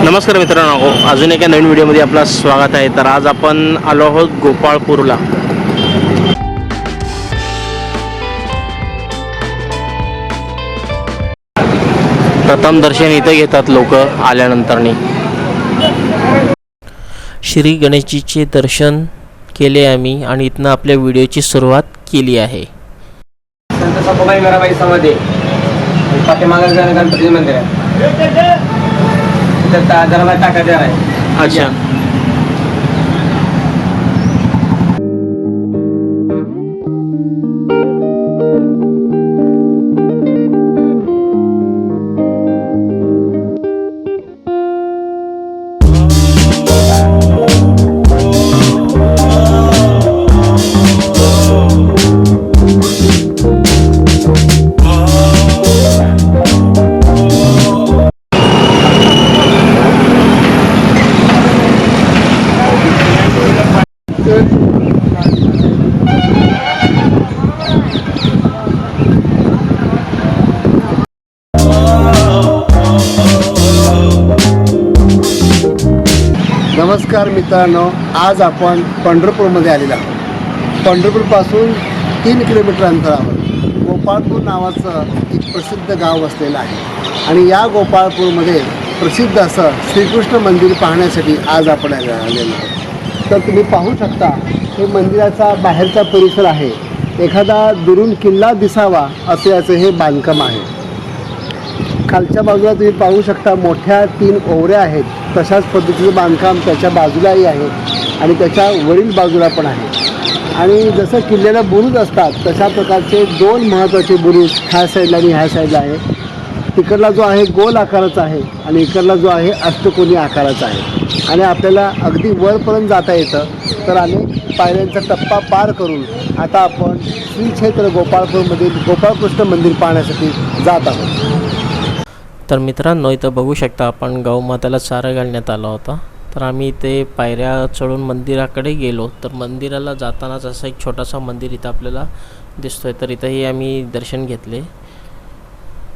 नमस्कार मित्रांनो, अजून एका नवीन व्हिडिओमध्ये आपलं स्वागत आहे. तर आज आपण आलो आहोत गोपाळपूरला. प्रथम दर्शन इथे घेतात लोक आल्यानंतरनी. श्री गणेशजीचे दर्शन केले आम्ही आणि इथनं आपल्या व्हिडिओची सुरुवात केली आहे. संत सखोबाई मीराबाई समाधी पाठीमागे गणपती मंदिर आहे. तिथं जरा टाकायचं आहे. अच्छा, नमस्कार मित्रांनो, आज आपण पंढरपूरमध्ये आलेलो आहोत. पंढरपूरपासून 3 किलोमीटर अंतरावर गोपाळपूर नावाचं एक प्रसिद्ध गाव वसलेलं आहे आणि या गोपाळपूरमध्ये प्रसिद्ध असं श्रीकृष्ण मंदिर पाहण्यासाठी आज आपण आलेलो आहोत. तर तुम्ही पाहू शकता, हे मंदिराचा बाहेरचा परिसर आहे. एखादा दुरून किल्ला दिसावा असे याचं हे बांधकाम आहे. खालच्या बाजूला तुम्ही पाहू शकता, मोठ्या 3 ओवऱ्या आहेत. तशाच पद्धतीचं बांधकाम त्याच्या बाजूलाही आहे आणि त्याच्या वरील बाजूला पण आहे. आणि जसं किल्ल्याला बुरुज असतात तशा प्रकारचे 2 महत्त्वाचे बुरुज ह्या साईडला आणि ह्या साईडला आहे. तिकडला जो आहे गोल आकाराचा आहे आणि इकडला जो आहे अष्टकोनी आकाराचा आहे. आणि आपल्याला अगदी वरपर्यंत जाता येतं. तर आम्ही पायऱ्यांचा टप्पा पार करून आता आपण श्री क्षेत्र गोपाळपूरमधील गोपाळकृष्ण मंदिर पाहण्यासाठी जात आहोत. तर मित्रांनो, इथं बघू शकता आपण गौमाताला चारा घालण्यात आला होता. तर आम्ही इथे पायऱ्या चढून मंदिराकडे गेलो. तर मंदिराला जातानाच असं एक छोटासा मंदिर इथं आपल्याला दिसतोय. तर इथंही आम्ही दर्शन घेतले.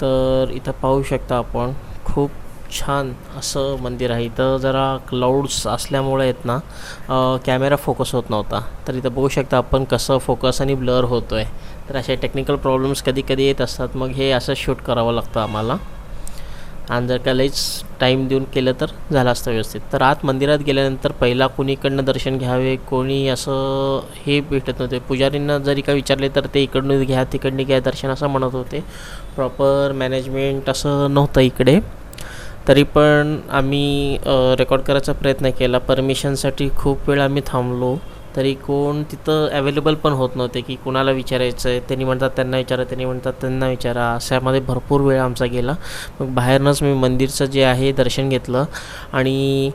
तर इथं पाहू शकता आपण, खूप छान असं मंदिर आहे. इथं जरा क्लाउड्स असल्यामुळे आहेत ना, कॅमेरा फोकस होत नव्हता. तर इथं बघू शकता आपण कसं फोकस आणि ब्लर होतो आहे. तर असे टेक्निकल प्रॉब्लेम्स कधी कधी येत असतात. मग हे असं शूट करावं लागतं आम्हाला. आणि जर का लईच टाईम देऊन केलं तर झालं असतं व्यवस्थित. तर आत मंदिरात गेल्यानंतर पहिला कोणीकडनं दर्शन घ्यावे, कोणी असं हे भेटत नव्हते. पुजारींना जरी का विचारले तर ते इकडनं घ्या तिकडनं घ्या दर्शन असं म्हणत होते. प्रॉपर मॅनेजमेंट असं नव्हतं इकडे. तरी पण आम्ही रेकॉर्ड करायचा प्रयत्न केला. परमिशनसाठी खूप वेळ आम्ही थांबलो. तरी कोण तिथं अवेलेबल पण होत नव्हते की कुणाला विचारायचं आहे. त्यांनी म्हणतात त्यांना विचारा, त्यांनी म्हणतात त्यांना विचारा. अशामध्ये भरपूर वेळ आमचा गेला. मग बाहेरनंच मी मंदिरचं जे आहे दर्शन घेतलं आणि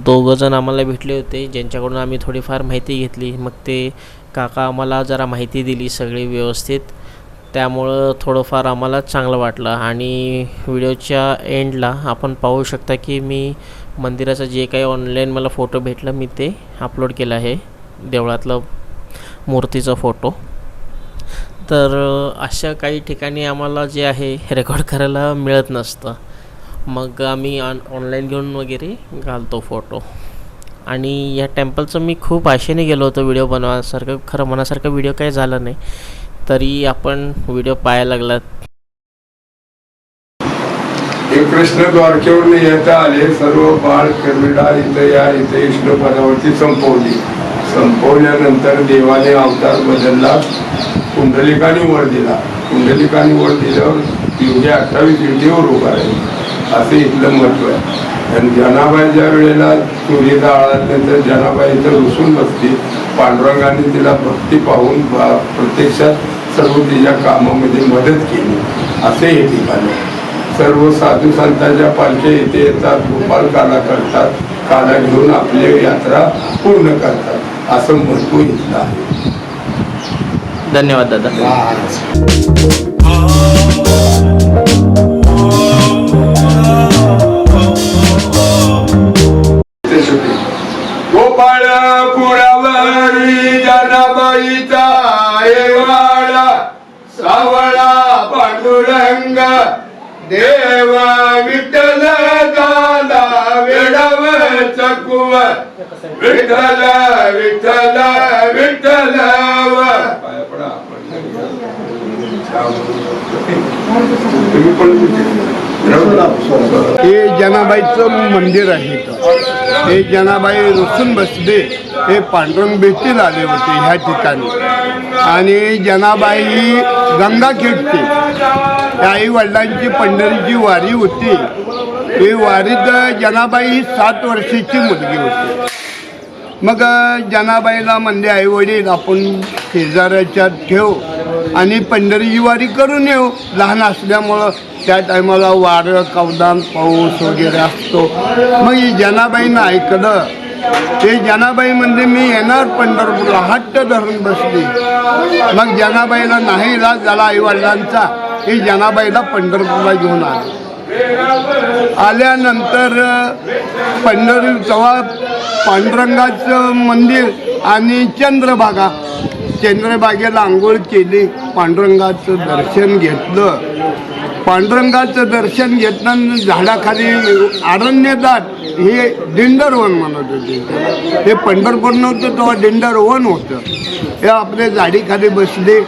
2 जण आम्हाला भेटले होते ज्यांच्याकडून आम्ही थोडीफार माहिती घेतली. मग ते काका आम्हाला जरा माहिती दिली सगळी व्यवस्थित. त्यामुळं थोडंफार आम्हाला चांगलं वाटलं. आणि व्हिडिओच्या एंडला आपण पाहू शकता की मी मंदिराचं जे काही ऑनलाईन मला फोटो भेटला मी ते अपलोड केलं आहे, देवळातलं मूर्तीचा फोटो. तर अशा काही ठिकाणी आम्हाला जे आहे रेकॉर्ड करायला मिळत नसतं. मग आम्ही ऑनलाईन घेऊन वगैरे घालतो फोटो. आणि या टेम्पलचं मी खूप आशेने गेलो होतो व्हिडिओ बनवायसारखं. खरं मनासारखं व्हिडिओ काही झालं नाही. तरी आपण व्हिडिओ पाहायला लागलात. हे कृष्ण द्वारकेवरून येता आले. सर्व बाळ कर्मिडा इथं इथे विष्णुपदावरती संपवल्यानंतर देवाने अवतार बदलला. कुंडलिकाने वर दिला. कुंडलिकाने वर दिल्यावर योगी 28 युतीवर उभा राहील असे इथलं महत्व आहे. आणि जनाबाई ज्या वेळेला चोरी जाळल्यानंतर जनाबाई इथं रुसून बसली. पांडुरंगाने तिला भक्ती पाहून प्रत्यक्षात सर्व तिच्या कामामध्ये मदत केली असे हे ठिकाण आहे. सर्व साधू संतांच्या पालख्या इथे येतात, गोपाल काला करतात, काला घेऊन आपली यात्रा पूर्ण करतात असं महत्व इथलं आहे. धन्यवाद दादा. गोपाळपुरावरी जनाबाईचा वाडा, सावळा पांडुरंग देवा विठ्ठल झाला विठ्ठल विठ्ठल विठ्ठल पाया पडा आपण. तुम्ही पण हे जनाबाईचं मंदिर आहे इथं. हे जनाबाई रुसून बसले, हे पांडुरंग भेटीला आले होते ह्या ठिकाणी. आणि जनाबाई ही गंगाखेडची आई वडिलांची पंढरीची वारी होती. ही वारीत जनाबाई ही 7 वर्षाची मुलगी होती. मग जनाबाईला म्हणले आई वडील आपण शेजाऱ्याच्या ठेव आणि पंढरीची वारी करून येऊ. लहान असल्यामुळं त्या टायमाला वारं कवदान पाऊस वगैरे असतो. मग ही जनाबाईनं ऐकलं. ते जनाबाई म्हणजे मी येणार पंढरपूरला, हट्ट धरून बसली. मग जनाबाईला नाही इलाज झाला आईवडिलांचा, ही जनाबाईला पंढरपूरला घेऊन आली. आल्यानंतर पंढरी तेव्हा पांडुरंगाचं मंदिर आणि चंद्रभागेला आंघोळ केली. पांडुरंगाचं दर्शन घेतलं. पांडुरंगाचं दर्शन घेताना झाडाखाली अरण्यदाट हे दिंडरवन म्हणत होते. हे पंढरपूर नव्हतं तेव्हा दिंडरवन होतं. हे आपल्या झाडीखाली बसले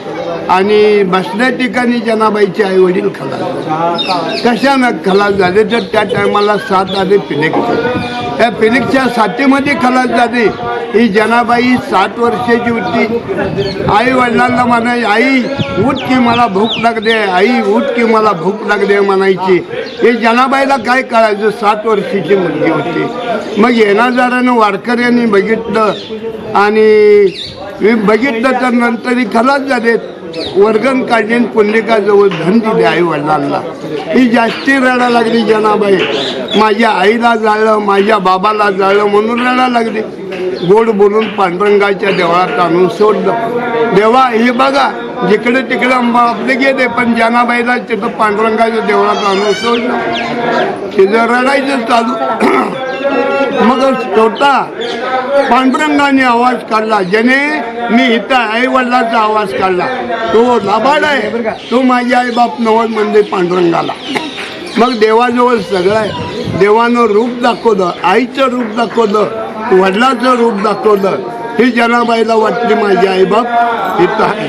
आणि बसल्या ठिकाणी जनाबाईचे आई वडील खलास झाले. कशानं खलास झाले तर त्या टायमाला 7 आले फिनिक्स. त्या फिनिक्सच्या साथीमध्ये खलास झाले. ही जनाबाई 7 वर्षाची होती. आई वडिलांना म्हणायची आई उठ की मला भूक लागते, आई उठ की मला भूक लागते म्हणायची. हे जनाबाईला काय कळायचं, 7 वर्षाची मुलगी होती. मग येणाऱ्यानं वारकऱ्यांनी बघितलं आणि बघितलं तर नंतर ही खलास झाले. वर्गण काढली पुंडलिकाजवळ धन दिले आई वडिलांना. ही जास्ती रडायला लागली जनाबाई. माझ्या आईला जाळलं, माझ्या बाबाला जाळलं म्हणून रडायला लागली. गोड बोलून पांडुरंगाच्या देवळात आणून सोडलं. देवा हे बघा जिकडे तिकडे आपले गेले, पण जनाबाईला तिथं पांडुरंगाच्या देवळात आणून सोडलं. तिथं रडायचं चालू. मग स्वतः पांडुरंगाने आवाज काढला, ज्याने मी इथं आई वडिलांचा आवाज काढला तो लाभाड आहे, तो माझे आई बाप नवल म्हणजे पांडुरंगाला. मग देवाजवळ सगळं आहे. देवानं रूप दाखवलं, आईचं रूप दाखवलं, वडिलाचं रूप दाखवलं. ही जनाबाईला वाटली माझे आई बाप इथं आहे.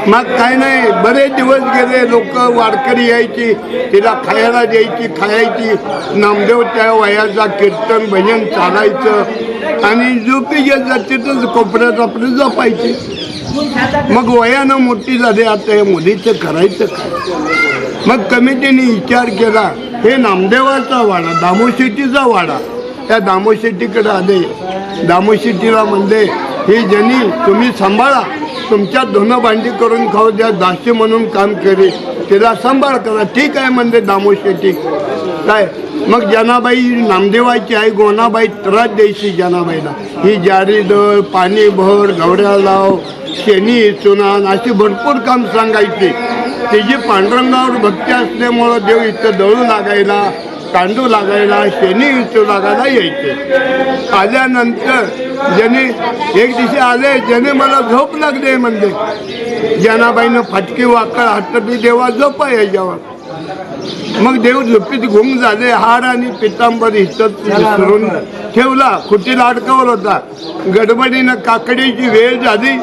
मग काय नाही, बरेच दिवस गेले. लोक वारकरी यायची, तिला खायला द्यायची, खायची. नामदेव त्या वयाचा कीर्तन भजन चालायचं आणि झोपी घेत जाते तर कोपऱ्यात आपलं जपायचे. मग वयानं मोठी झाली, आता या मुलीचं करायचं काय. मग कमिटीने विचार केला, हे नामदेवाचा वाडा, दामोशेट्टीचा वाडा. त्या दामोशेट्टीकडे आले. दामोशेट्टीला म्हणले ही जनी तुम्ही सांभाळा, तुमच्या धुणं भांडी करून खाऊ द्या, दासी म्हणून काम करे, तिला सांभाळ करा. ठीक आहे म्हणले दामोशेट्टी. काय मग जनाबाई नामदेवाची आई गोनाबाई त्रास द्यायची जनाबाईला. ही जारी दळ, पाणी भर, गवड्या लाव, शेणी चुनान अशी भरपूर काम सांगायचे. तिची पांडुरंगावर भक्ती असल्यामुळं देव इथं दळू लागायला, तांदूळ लागायला, शेणी विचू लागायला यायचे. आल्यानंतर ज्याने एक दिवशी आले, ज्याने मला झोप लागले म्हणजे जनाबाईनं फाटकी वाकळ हातातली देवा झोपा याच्यावर. मग देव झोपीत गुंग झाले. हार आणि पितांबर हिचत विसरून ठेवला, खुटीला अडकवला होता. गडबडीनं काकडीची वेळ झाली.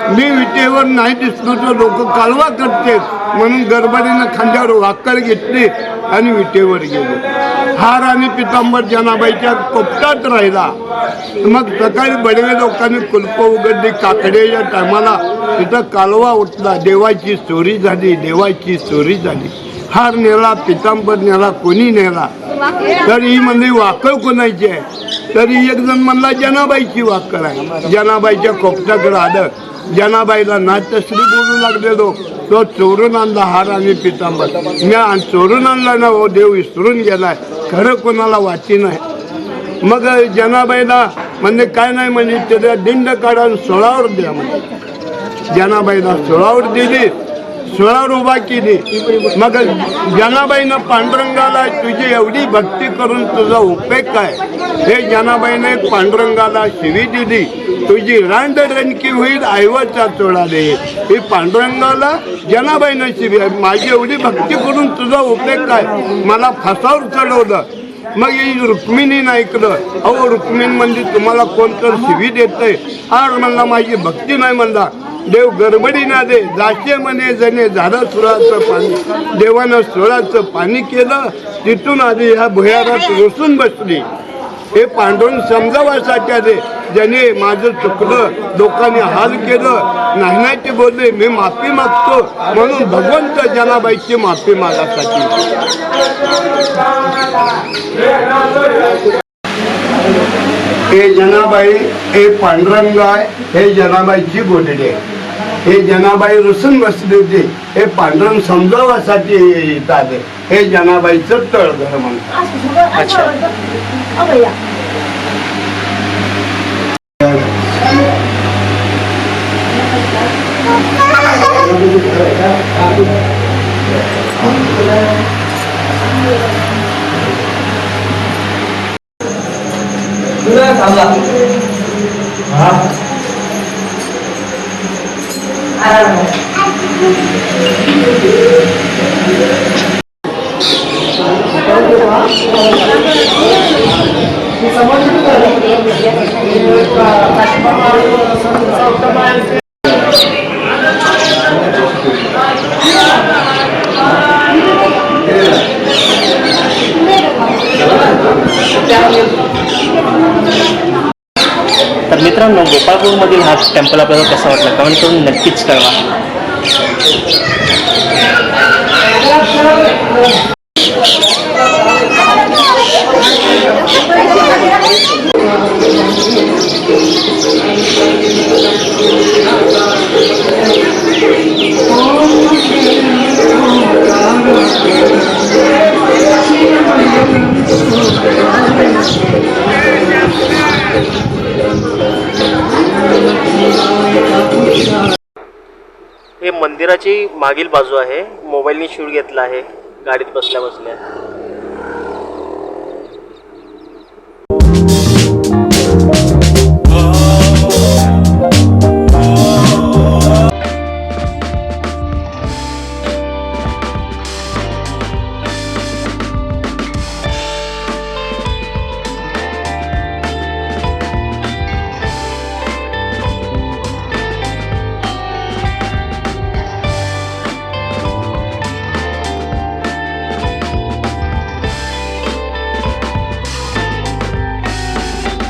मी विटेवर नाही दिसलो तर लोक कालवा करते म्हणून गडबडीनं खांद्यावर वाकळ घेतली आणि विटेवर गेले. हार आणि पितांबर जनाबाईच्या कोपटात राहिला. मग सकाळी बडवे लोकांनी कुलप उघडली. काकड्याच्या टायमाला तिथं कालवा उठला. देवाची चोरी झाली, देवाची चोरी झाली. हार नेला, पितांबर नेला, कोणी नेला. तर ही म्हणली वाकळ कोणाची आहे, तरी एक जण म्हणला जनाबाईची वाकळ आहे. जनाबाईच्या कोपटाकडे आलं. जनाबाईला नाट्यश्री बोलू लागलेलो. तो चोरून आणला हार आणि पितांबर. मी चोरून आणला ना, हो देव विसरून गेलाय, खरं कोणाला वाची नाही. मग जनाबाईला म्हणजे काय नाही म्हणजे त्याला दिंड काढून 16वर द्या म्हणजे. जनाबाईला 16वर दिली, 16वर उभा केली. मग जनाबाईनं पांडुरंगाला तुझी एवढी भक्ती करून तुझा उपयोग काय. हे जनाबाईने पांडुरंगाला शिवी दिली, तुझी रांड रणकी होईल ऐवचा चोळा दे. ही पांडुरंगाला जनाबाईनं शिवी, माझी एवढी भक्ती करून तुझा उपयोग काय, मला फासावर चढवलं. मग ही रुक्मिणीनं ऐकलं. अहो रुक्मिणी म्हणजे तुम्हाला कोणतं शिवी देतंय? हा म्हणला माझी भक्ती नाही म्हणला. देव गडबडी ना दे जाशे म्हणे जणे झालं सुराचं पाणी. देवानं सुराचं पाणी केलं. तिथून आधी ह्या भुयारात रुसून बसली. हे पांडुरंग समजावासाठी आले. ज्याने माझं चुकलं, लोकांनी हाल केलं, नाही ते बोलले, मी माफी मागतो म्हणून भगवंत जनाबाईची माफी मागासाठी. हे जनाबाई हे पांडुरंग आहे. हे जनाबाईची गोडडी आहे. हे जनाबाई रुसून बसली होती. हे पांडुरंग समजावासाठी येत आले. हे जनाबाईचं तळघर म्हणतात. अच्छा. तर मित्रांनो, गोपाळपूरमधील हा टेम्पल आपल्याला कसा वाटला कमेंट करून नक्कीच कळवा. हे मंदिराची मागील बाजू आहे. मोबाईलने शूट घेतला आहे गाडीत बसल्या बसल्या.